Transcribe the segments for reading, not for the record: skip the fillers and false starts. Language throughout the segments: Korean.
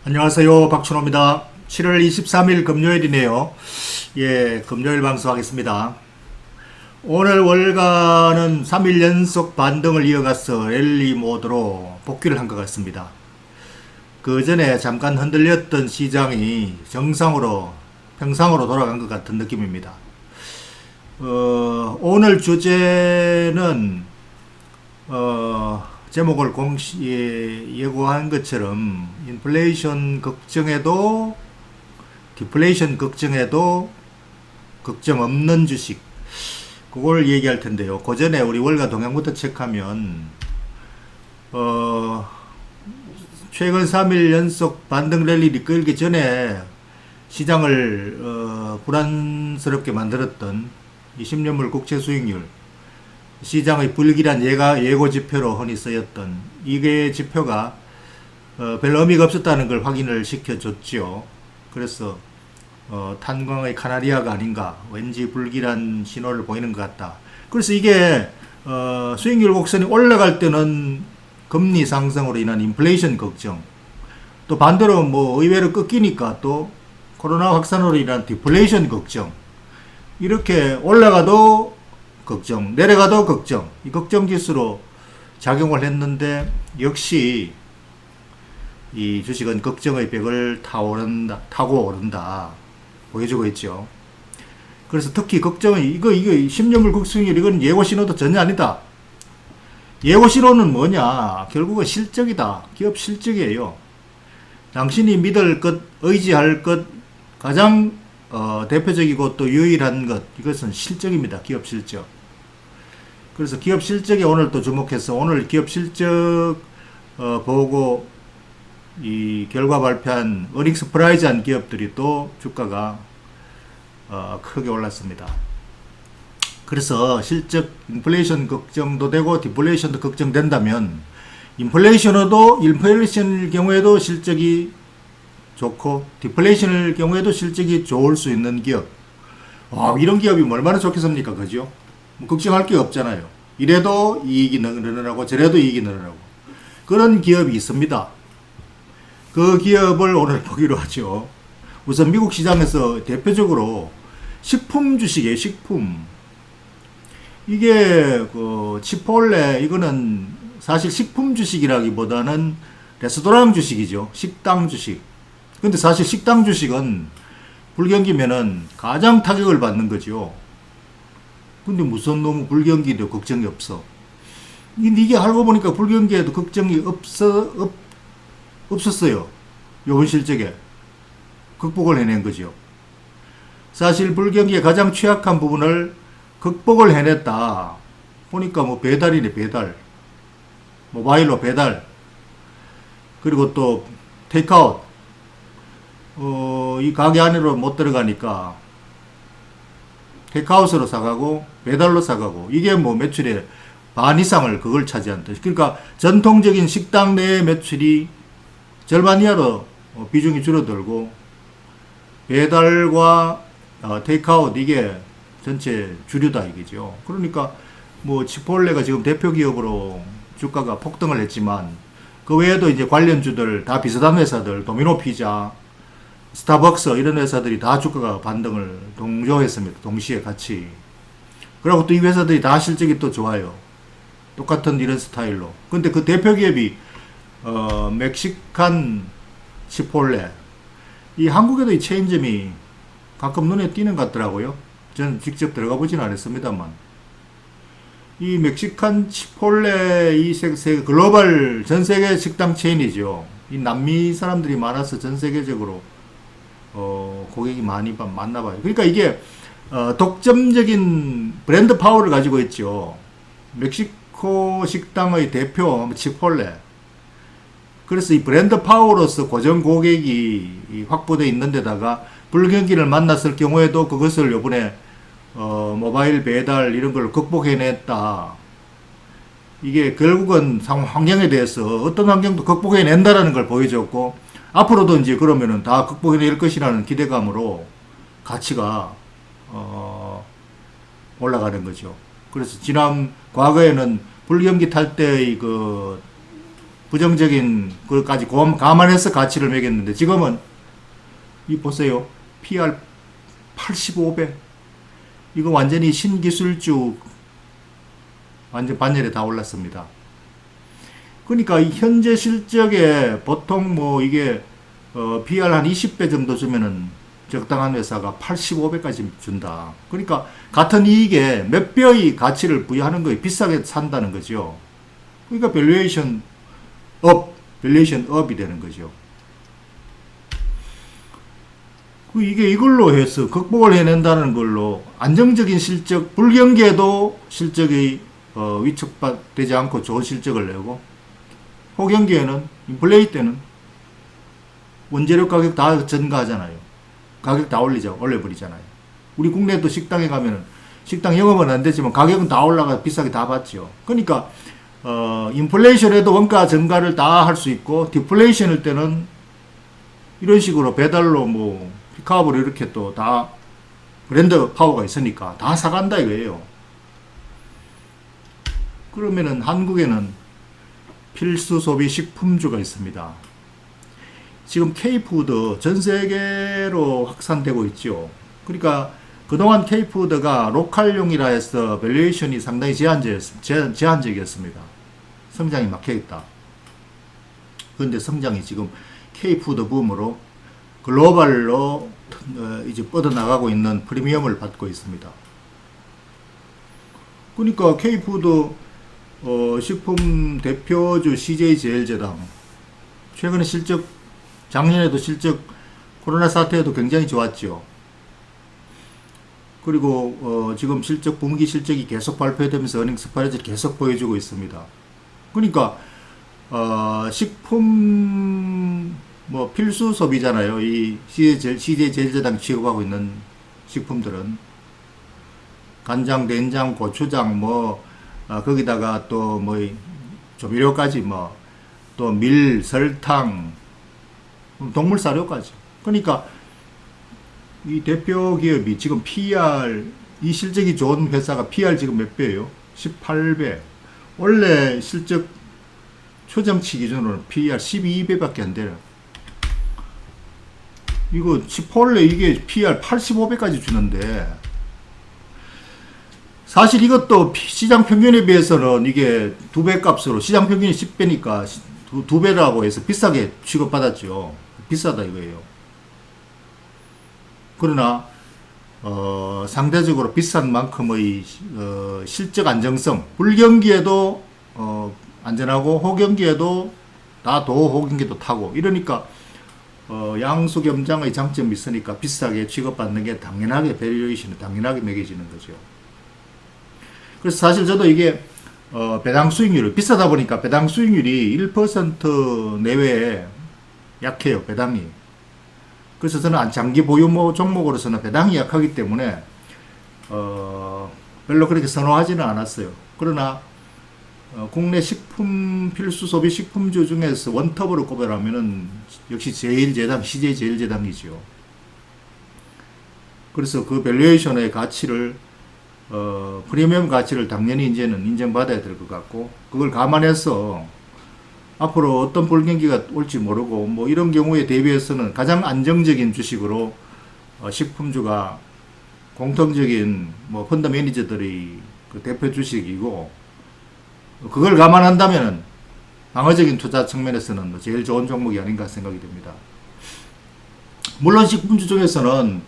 안녕하세요. 박춘호입니다. 7월 23일 금요일이네요. 예, 금요일 방송하겠습니다. 오늘 월가는 3일 연속 반등을 이어가서 랠리 모드로 복귀를 한 것 같습니다. 그 전에 잠깐 흔들렸던 시장이 정상으로, 평상으로 돌아간 것 같은 느낌입니다. 오늘 주제는, 제목을 예고한 것처럼 인플레이션 걱정에도 디플레이션 걱정에도 걱정 없는 주식, 그걸 얘기할 텐데요. 그 전에 우리 월가 동향부터 체크하면 최근 3일 연속 반등 랠리를 끌기 전에 시장을 불안스럽게 만들었던 이 10년물 국채 수익률, 시장의 불길한 예고 지표로 흔히 쓰였던 이게 지표가 별 의미가 없었다는 걸 확인을 시켜줬죠. 그래서 탄광의 카나리아가 아닌가, 왠지 불길한 신호를 보이는 것 같다. 그래서 이게 수익률 곡선이 올라갈 때는 금리 상승으로 인한 인플레이션 걱정, 또 반대로 뭐 의외로 꺾이니까 또 코로나 확산으로 인한 디플레이션 걱정, 이렇게 올라가도 걱정, 내려가도 걱정, 이 걱정 지수로 작용을 했는데, 역시 이 주식은 걱정의 벽을 타고 오른다 보여주고 있죠. 그래서 특히 걱정은 이거 10년물 국수익률, 이건 예고 신호도 전혀 아니다. 예고 신호는 뭐냐? 결국은 실적이다. 기업 실적이에요. 당신이 믿을 것, 의지할 것, 가장 대표적이고 또 유일한 것, 이것은 실적입니다. 기업 실적. 그래서 기업 실적에 오늘 또 주목해서, 오늘 기업 실적 보고 이 결과 발표한 어닝 서프라이즈한 기업들이 또 주가가 크게 올랐습니다. 그래서 실적, 인플레이션 걱정도 되고 디플레이션도 걱정된다면, 인플레이션일 경우에도 실적이 좋고 디플레이션일 경우에도 실적이 좋을 수 있는 기업, 이런 기업이 얼마나 좋겠습니까? 그죠? 뭐 걱정할 게 없잖아요. 이래도 이익이 늘어나고 저래도 이익이 늘어나고, 그런 기업이 있습니다. 그 기업을 오늘 보기로 하죠. 우선 미국 시장에서 대표적으로 식품 주식이에요. 식품. 이게 치폴레, 이거는 사실 식품 주식이라기보다는 레스토랑 주식이죠. 식당 주식. 근데 사실 식당 주식은 불경기면은 가장 타격을 받는 거죠. 근데 무슨 너무 불경기도 걱정이 없어. 이게 알고 보니까 불경기에도 걱정이 없었어요. 요번 실적에 극복을 해낸 거죠. 사실 불경기에 가장 취약한 부분을 극복을 해냈다 보니까 뭐 배달이네, 배달. 모바일로 배달. 그리고 또 테이크아웃. 이 가게 안으로 못 들어가니까 테이크아웃으로 사가고 배달로 사가고, 이게 뭐 매출의 반 이상을 그걸 차지한다. 그러니까 전통적인 식당 내 매출이 절반 이하로 비중이 줄어들고, 배달과 테이크아웃, 이게 전체 주류다 이거죠. 그러니까 뭐 치폴레가 지금 대표 기업으로 주가가 폭등을 했지만, 그 외에도 이제 관련주들 다 비슷한 회사들, 도미노 피자, 스타벅스, 이런 회사들이 다 주가가 반등을 동조했습니다. 동시에 같이. 그리고 또 이 회사들이 다 실적이 또 좋아요. 똑같은 이런 스타일로. 근데 그 대표 기업이 멕시칸 치폴레. 이 한국에도 이 체인점이 가끔 눈에 띄는 것 같더라고요. 저는 직접 들어가 보진 않았습니다만. 이 멕시칸 치폴레, 이 글로벌 전 세계 식당 체인이죠. 이 남미 사람들이 많아서 전 세계적으로 고객이 많나 봐요. 그러니까 이게 독점적인 브랜드 파워를 가지고 있죠. 멕시코 식당의 대표 치폴레. 그래서 이 브랜드 파워로서 고정 고객이 확보되어 있는 데다가 불경기를 만났을 경우에도 그것을 요번에 모바일 배달 이런 걸 극복해냈다. 이게 결국은 환경에 대해서 어떤 환경도 극복해낸다라는 걸 보여줬고, 앞으로도 이제 그러면은 다 극복해낼 것이라는 기대감으로 가치가 올라가는 거죠. 그래서 과거에는 불경기 탈 때의 그 부정적인 것까지 감안해서 가치를 매겼는데 지금은 이 보세요. PR 85배. 이거 완전히 신기술주 완전 반열에 다 올랐습니다. 그러니까 이 현재 실적에 보통 뭐 이게 PR 한 20배 정도 주면은 적당한 회사가 85배까지 준다. 그러니까 같은 이익에 몇 배의 가치를 부여하는 거예요. 비싸게 산다는 거죠. 그러니까 밸류에이션 업이 되는 거죠. 이게 이걸로 해서 극복을 해낸다는 걸로 안정적인 실적, 불경기에도 실적이 위축되지 않고 좋은 실적을 내고, 호경기에는 인플레이 때는 원재료 가격 다 증가하잖아요. 가격 다 올려버리잖아요. 우리 국내도 식당에 가면은 식당 영업은 안 되지만 가격은 다 올라가 비싸게 다 받죠. 그러니까 인플레이션에도 원가 증가를 다 할 수 있고, 디플레이션일 때는 이런 식으로 배달로 뭐 픽업으로 이렇게 또 다 브랜드 파워가 있으니까 다 사간다 이거예요. 그러면은 한국에는 필수 소비 식품주가 있습니다. 지금 K푸드 전 세계로 확산되고 있죠. 그러니까 그동안 K푸드가 로컬용이라 해서 밸류에이션이 상당히 제한적이었습니다. 성장이 막혀있다. 그런데 성장이 지금 K푸드 붐으로 글로벌로 이제 뻗어나가고 있는 프리미엄을 받고 있습니다. 그러니까 K푸드 식품 대표주 CJ제일제당 최근에 실적, 작년에도 실적 코로나 사태에도 굉장히 좋았죠. 그리고 지금 실적 분기 실적이 계속 발표되면서 어닝 스파이즈를 계속 보여주고 있습니다. 그러니까 식품 뭐 필수 소비잖아요. 이 CJ제일제당 취급하고 있는 식품들은 간장, 된장, 고추장 뭐 거기다가 또 뭐 조미료까지 뭐 또 밀, 설탕, 동물 사료까지. 그러니까 이 대표 기업이 지금 PR, 이 실적이 좋은 회사가 PR 지금 몇 배예요? 18배. 원래 실적 초정치 기준으로는 PR 12배밖에 안 돼요. 이거 치폴레 이게 PR 85배까지 주는데, 사실 이것도 시장 평균에 비해서는 이게 2배 값으로, 시장 평균이 10배니까 2배라고 해서 비싸게 취급받았죠. 비싸다 이거예요. 그러나 상대적으로 비싼 만큼의 실적 안정성, 불경기에도 안전하고 호경기에도 다 호경기도 타고 이러니까 양수겸장의 장점이 있으니까 비싸게 취급받는 게 당연하게 밸류에이션이 당연하게 매겨지는 거죠. 그래서 사실 저도 이게 배당 수익률이 비싸다 보니까 배당 수익률이 1% 내외에 약해요. 배당이. 그래서 저는 장기 보유 종목으로서는 배당이 약하기 때문에 별로 그렇게 선호하지는 않았어요. 그러나 국내 식품 필수 소비 식품주 중에서 원톱으로 꼽으라면은 역시 제일제당, CJ제일제당이죠. 그래서 그 밸류에이션의 가치를 프리미엄 가치를 당연히 이제는 인정받아야 될 것 같고, 그걸 감안해서 앞으로 어떤 불경기가 올지 모르고 뭐 이런 경우에 대비해서는 가장 안정적인 주식으로 식품주가 공통적인 뭐 펀드 매니저들의 그 대표 주식이고, 그걸 감안한다면 방어적인 투자 측면에서는 제일 좋은 종목이 아닌가 생각이 됩니다. 물론 식품주 중에서는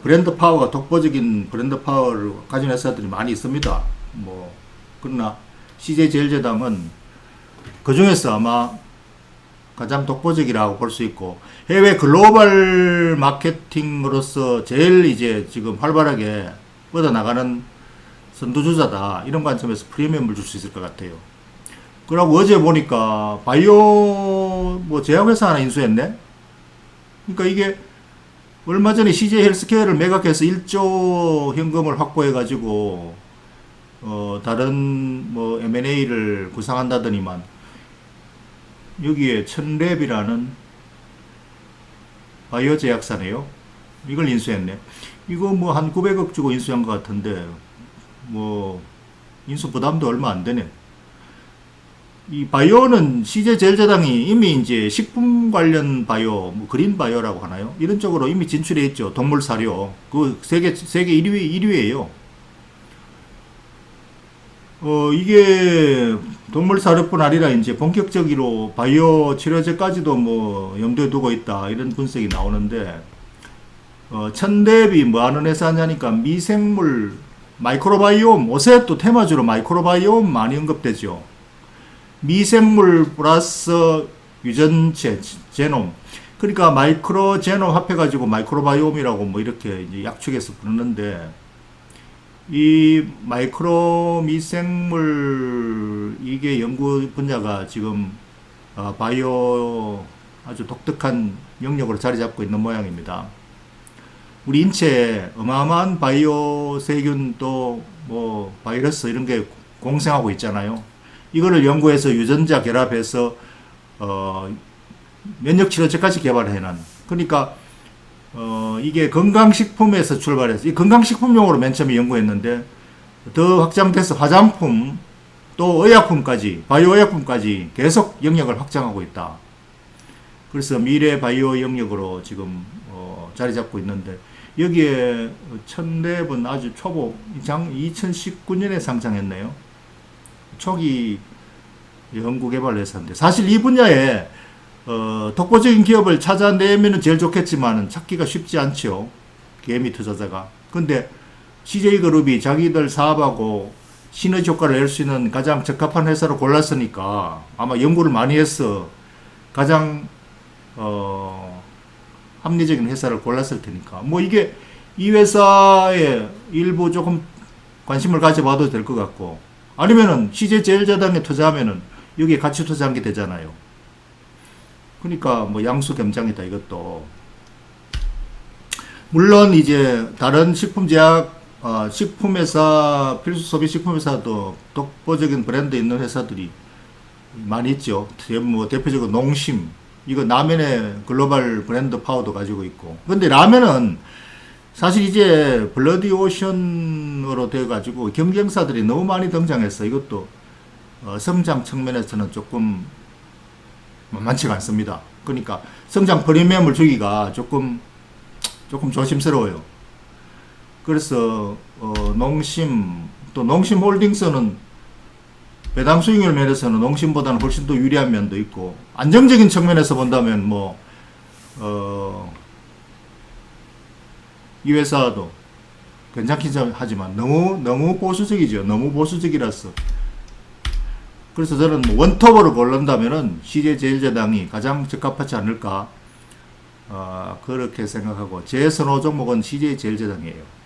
브랜드 파워가 독보적인 브랜드 파워를 가진 회사들이 많이 있습니다. 뭐 그러나 CJ제일제당은 그 중에서 아마 가장 독보적이라고 볼 수 있고, 해외 글로벌 마케팅으로서 제일 이제 지금 활발하게 뻗어나가는 선두주자다. 이런 관점에서 프리미엄을 줄 수 있을 것 같아요. 그리고 어제 보니까 바이오 뭐 제약회사 하나 인수했네? 그러니까 이게 얼마 전에 CJ 헬스케어를 매각해서 1조 현금을 확보해가지고 다른 뭐 M&A를 구상한다더니만 여기에 천랩이라는 바이오 제약사네요. 이걸 인수했네. 이거 뭐 한 900억 주고 인수한 것 같은데 뭐 인수 부담도 얼마 안 되네. 이 바이오는 CJ제일제당이 이미 이제 식품 관련 바이오, 뭐 그린 바이오라고 하나요? 이런 쪽으로 이미 진출해 있죠. 동물 사료. 그 세계 1위예요. 이게 동물 사료뿐 아니라 이제 본격적으로 바이오 치료제까지도 뭐 염두에 두고 있다. 이런 분석이 나오는데, 천대비 뭐 하는 회사냐니까 미생물 마이크로바이옴, 요새 또 테마주로 마이크로바이옴 많이 언급되죠. 미생물 플러스 유전체, 제놈. 그러니까 마이크로 제놈 합해가지고 마이크로바이옴이라고 뭐 이렇게 이제 약축해서 부르는데, 이 마이크로 미생물 이게 연구 분야가 지금 바이오 아주 독특한 영역으로 자리 잡고 있는 모양입니다. 우리 인체에 어마어마한 바이오 세균 또 뭐 바이러스 이런 게 공생하고 있잖아요. 이거를 연구해서 유전자 결합해서 면역 치료제까지 개발해낸. 그러니까 이게 건강식품에서 출발해서 이 건강식품용으로 맨 처음에 연구했는데 더 확장돼서 화장품 또 의약품까지 바이오 의약품까지 계속 영역을 확장하고 있다. 그래서 미래 바이오 영역으로 지금 자리 잡고 있는데 여기에 천랩은 아주 초보 2019년에 상장했네요. 초기 연구개발 회사인데 사실 이 분야에 독보적인 기업을 찾아내면 제일 좋겠지만 찾기가 쉽지 않죠. 개미 투자자가. 근데 CJ그룹이 자기들 사업하고 시너지 효과를 낼 수 있는 가장 적합한 회사로 골랐으니까 아마 연구를 많이 해서 가장 합리적인 회사를 골랐을 테니까 뭐 이게 이 회사에 일부 조금 관심을 가져봐도 될 것 같고 아니면은 CJ제일제당에 투자하면은 여기에 같이 투자한 게 되잖아요. 그러니까 뭐 양수겸장이다 이것도. 물론 이제 다른 식품제약 식품회사 필수 소비 식품회사도 독보적인 브랜드 있는 회사들이 많이 있죠. 뭐 대표적으로 농심 이거 라면의 글로벌 브랜드 파워도 가지고 있고. 근데 라면은 사실 이제 블러디 오션으로 되어 가지고 경쟁사들이 너무 많이 등장해서 이것도 성장 측면에서는 조금 만만치가 않습니다. 그러니까 성장 프리미엄을 주기가 조금 조심스러워요. 그래서 농심 또 농심홀딩스는 배당 수익률 면에서는 농심보다는 훨씬 더 유리한 면도 있고 안정적인 측면에서 본다면 뭐 이 회사도 괜찮긴 하지만 너무 보수적이죠. 너무 보수적이라서. 그래서 저는 뭐 원톱으로 고른다면은 CJ제일제당이 가장 적합하지 않을까 그렇게 생각하고 제 선호 종목은 CJ제일제당이에요.